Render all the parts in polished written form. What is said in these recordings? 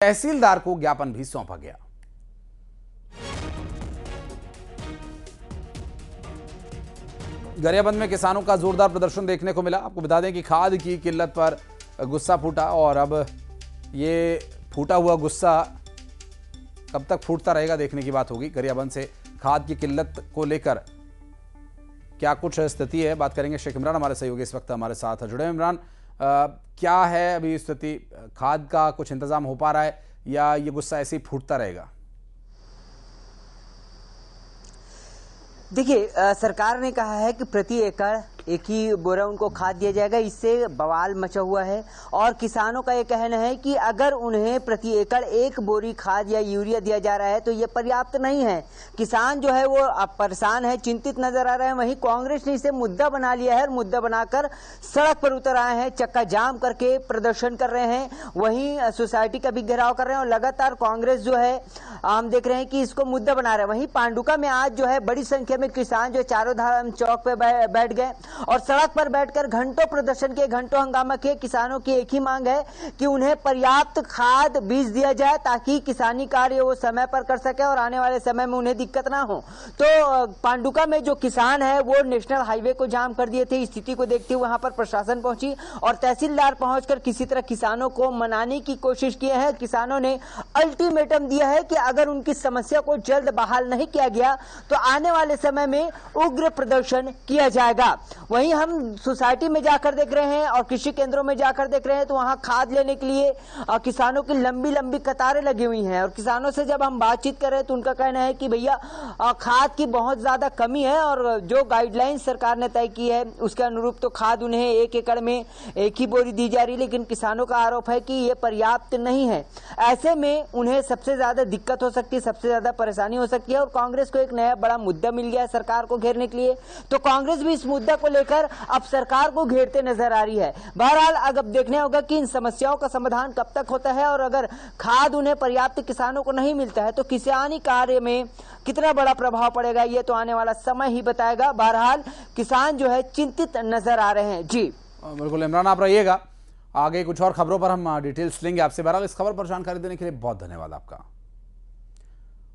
तहसीलदार को ज्ञापन भी सौंपा गया। गरियाबंद में किसानों का जोरदार प्रदर्शन देखने को मिला। आपको बता दें कि खाद की किल्लत पर गुस्सा फूटा और अब ये फूटा हुआ गुस्सा कब तक फूटता रहेगा देखने की बात होगी। गरियाबंद से खाद की किल्लत को लेकर क्या कुछ स्थिति है, बात करेंगे। शेख इमरान हमारे सहयोगी इस वक्त हमारे साथ जुड़े हैं। इमरान, क्या है अभी स्थिति? खाद का कुछ इंतजाम हो पा रहा है या ये गुस्सा ऐसे ही फूटता रहेगा? देखिए, सरकार ने कहा है कि प्रति एकड़ एक ही बोरा उनको खाद दिया जाएगा। इससे बवाल मचा हुआ है और किसानों का ये कहना है कि अगर उन्हें प्रति एकड़ एक बोरी खाद या यूरिया दिया जा रहा है तो ये पर्याप्त नहीं है। किसान जो है वो अब परेशान है, चिंतित नजर आ रहे हैं। वहीं कांग्रेस ने इसे मुद्दा बना लिया है और मुद्दा बनाकर सड़क पर उतर आए हैं, चक्का जाम करके प्रदर्शन कर रहे हैं। वहीं सोसाइटी का भी घेराव कर रहे हैं और लगातार कांग्रेस जो है हम देख रहे हैं कि इसको मुद्दा बना रहे हैं। वहीं पांडुका में आज जो है बड़ी संख्या में किसान जो चारों धाम चौक पे बैठ गए और सड़क पर बैठकर घंटों प्रदर्शन किए, घंटों हंगामा किए। किसानों की एक ही मांग है कि उन्हें पर्याप्त खाद बीज दिया जाए ताकि किसानी कार्य वो समय पर कर सके और आने वाले समय में उन्हें दिक्कत ना हो। तो पांडुका में जो किसान है वो नेशनल हाईवे को जाम कर दिए थे। स्थिति को देखते हुए वहां पर प्रशासन पहुंची और तहसीलदार पहुंचकर किसी तरह किसानों को मनाने की कोशिश की है। किसानों ने अल्टीमेटम दिया है कि अगर उनकी समस्या को जल्द बहाल नहीं किया गया तो आने वाले समय में उग्र प्रदर्शन किया जाएगा। वहीं हम सोसाइटी में जाकर देख रहे हैं और कृषि केंद्रों में जाकर देख रहे हैं तो वहां खाद लेने के लिए किसानों की लंबी लंबी कतारें लगी हुई हैं और किसानों से जब हम बातचीत कर रहे हैं तो उनका कहना है कि भैया खाद की बहुत ज्यादा कमी है और जो गाइडलाइन सरकार ने तय की है उसके अनुरूप तो खाद उन्हें एक एकड़ में एक ही बोरी दी जा रही है, लेकिन किसानों का आरोप है कि ये पर्याप्त नहीं है। ऐसे में उन्हें सबसे ज्यादा दिक्कत हो सकती है, सबसे ज्यादा परेशानी हो सकती है और कांग्रेस को एक नया बड़ा मुद्दा मिल गया है सरकार को घेरने के लिए। तो कांग्रेस भी इस मुद्दा को लेकर अब सरकार को घेरते नजर आ रही है। बहरहाल अब देखने होगा कि इन समस्याओं का समाधान कब तक होता है और अगर खाद उन्हें पर्याप्त किसानों को नहीं मिलता है तो किसानी कार्य में कितना बड़ा प्रभाव पड़ेगा ये तो आने वाला समय ही बताएगा। बहरहाल किसान जो है चिंतित नजर आ रहे हैं। जी बिल्कुल इमरान, आप रहिएगा, आगे कुछ और खबरों पर हम डिटेल्स लेंगे आपसे। बहरहाल इस खबर पर जानकारी देने के लिए बहुत धन्यवाद आपका।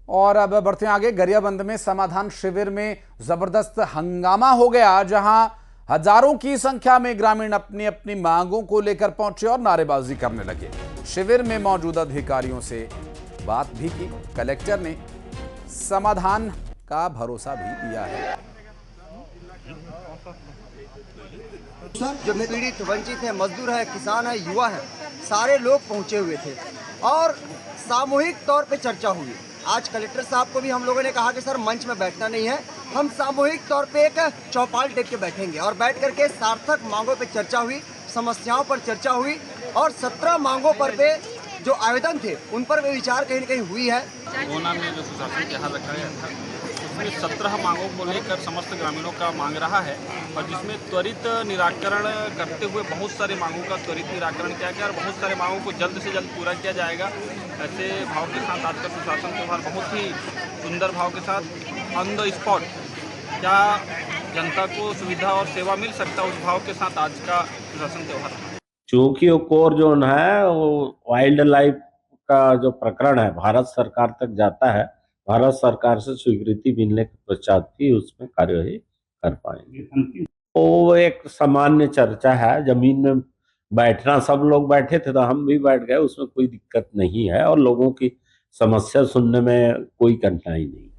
और अब बढ़ते हैं आगे। गरियाबंद में समाधान शिविर में जबरदस्त हंगामा हो गया, जहां हजारों की संख्या में ग्रामीण अपनी अपनी मांगों को लेकर पहुंचे और नारेबाजी करने लगे। शिविर में मौजूद अधिकारियों से बात भी की। कलेक्टर ने समाधान का भरोसा भी दिया है। जो पीड़ित वंचित है, मजदूर है, किसान है, युवा है, सारे लोग पहुंचे हुए थे और सामूहिक तौर पे चर्चा हुई। आज कलेक्टर साहब को भी हम लोगों ने कहा कि सर मंच में बैठना नहीं है, हम सामूहिक तौर पे एक चौपाल टेक के बैठेंगे और बैठ करके सार्थक मांगों पे चर्चा हुई, समस्याओं पर चर्चा हुई और 17 मांगों पर पे जो आवेदन थे उन पर भी विचार कहीं न कहीं हुई है। गोना में जो सुशासन के हाल रखा गया था उसमें 17 मांगों को लेकर समस्त ग्रामीणों का मांग रहा है और जिसमें त्वरित निराकरण करते हुए बहुत सारे मांगों का त्वरित निराकरण किया गया और बहुत सारे मांगों को जल्द से जल्द पूरा किया जाएगा। ऐसे भाव के साथ आज का सुशासन त्यौहार बहुत ही सुंदर भाव के साथ ऑन द स्पॉट क्या जनता को सुविधा और सेवा मिल सकता है उस भाव के साथ आज का सुशासन त्यौहार। चूंकि वो कोर जोन है वो वाइल्ड लाइफ का जो प्रकरण है भारत सरकार तक जाता है, भारत सरकार से स्वीकृति मिलने के पश्चात भी उसमें कार्यवाही कर पाएंगे। वो एक सामान्य चर्चा है, जमीन में बैठना, सब लोग बैठे थे तो हम भी बैठ गए, उसमें कोई दिक्कत नहीं है और लोगों की समस्या सुनने में कोई कठिनाई नहीं।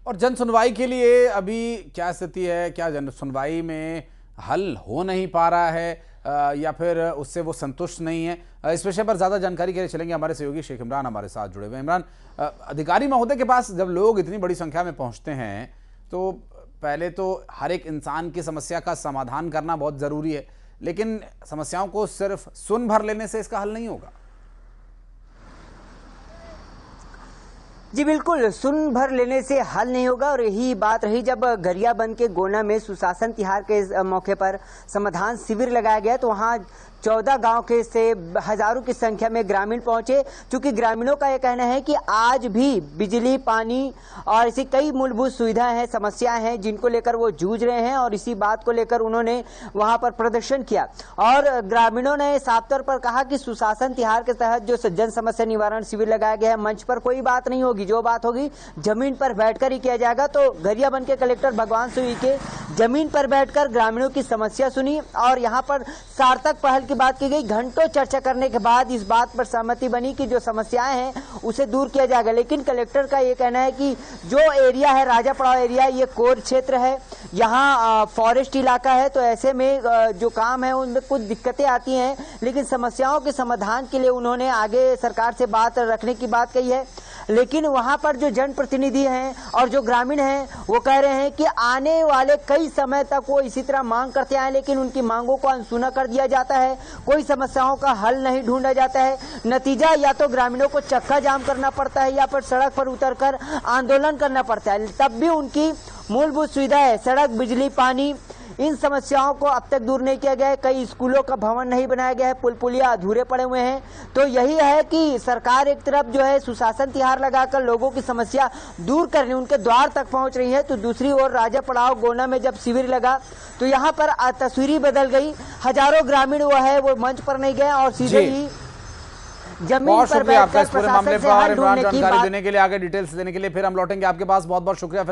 और जन सुनवाई के लिए अभी क्या स्थिति है? क्या जन सुनवाई में हल हो नहीं पा रहा है या फिर उससे वो संतुष्ट नहीं है? इस विषय पर ज्यादा जानकारी के लिए चलेंगे हमारे सहयोगी शेख इमरान हमारे साथ जुड़े हुए। इमरान, अधिकारी महोदय के पास जब लोग इतनी बड़ी संख्या में पहुंचते हैं तो पहले तो हर एक इंसान की समस्या का समाधान करना बहुत जरूरी है, लेकिन समस्याओं को सिर्फ सुन भर लेने से इसका हल नहीं होगा। जी बिल्कुल, सुन भर लेने से हल नहीं होगा और यही बात रही जब गरियाबंद के गोना में सुशासन तिहार के मौके पर समाधान शिविर लगाया गया तो वहां 14 गांव के से हजारों की संख्या में ग्रामीण पहुंचे। चूंकि ग्रामीणों का यह कहना है कि आज भी बिजली, पानी और ऐसी कई मूलभूत सुविधाएं हैं, समस्याएं हैं जिनको लेकर वो जूझ रहे हैं और इसी बात को लेकर उन्होंने वहां पर प्रदर्शन किया। और ग्रामीणों ने साफ तौर पर कहा कि सुशासन तिहार के तहत जो जन समस्या निवारण शिविर लगाया गया है, मंच पर कोई बात नहीं होगी, जो बात होगी जमीन पर बैठकर ही किया जाएगा। तो गरियाबंद के कलेक्टर भगवान सिंह उइके जमीन पर बैठकर ग्रामीणों की समस्या सुनी और यहां पर सार्थक पहल की बात की गई। घंटों चर्चा करने के बाद इस बात पर सहमति बनी कि जो समस्याएं हैं उसे दूर किया जाएगा। लेकिन कलेक्टर का ये कहना है कि जो एरिया है राजा पड़ाव एरिया, ये कोर क्षेत्र है, यहाँ फॉरेस्ट इलाका है, तो ऐसे में जो काम है उनमें कुछ दिक्कतें आती हैं। लेकिन समस्याओं के समाधान के लिए उन्होंने आगे सरकार से बात रखने की बात कही है। लेकिन वहां पर जो जनप्रतिनिधि हैं और जो ग्रामीण हैं वो कह रहे हैं कि आने वाले कई समय तक वो इसी तरह मांग करते आए, लेकिन उनकी मांगों को अनसुना कर दिया जाता है, कोई समस्याओं का हल नहीं ढूंढा जाता है। नतीजा या तो ग्रामीणों को चक्का जाम करना पड़ता है या फिर सड़क पर उतरकर आंदोलन करना पड़ता है। तब भी उनकी मूलभूत सुविधाएं, सड़क, बिजली, पानी, इन समस्याओं को अब तक दूर नहीं किया गया है। कई स्कूलों का भवन नहीं बनाया गया है, पुल पुलिया अधूरे पड़े हुए हैं। तो यही है कि सरकार एक तरफ जो है सुशासन तिहार लगाकर लोगों की समस्या दूर करने उनके द्वार तक पहुंच रही है, तो दूसरी ओर राजा पड़ाव गोना में जब शिविर लगा तो यहाँ पर तस्वीर बदल गई। हजारों ग्रामीण वो है वो मंच पर नहीं गए और सीधे ही जमीन पर बैठकर पूरे मामले पर जानकारी देने के लिए, आगे डिटेल्स देने के लिए। फिर हम लौटेंगे आपके पास। बहुत बहुत शुक्रिया।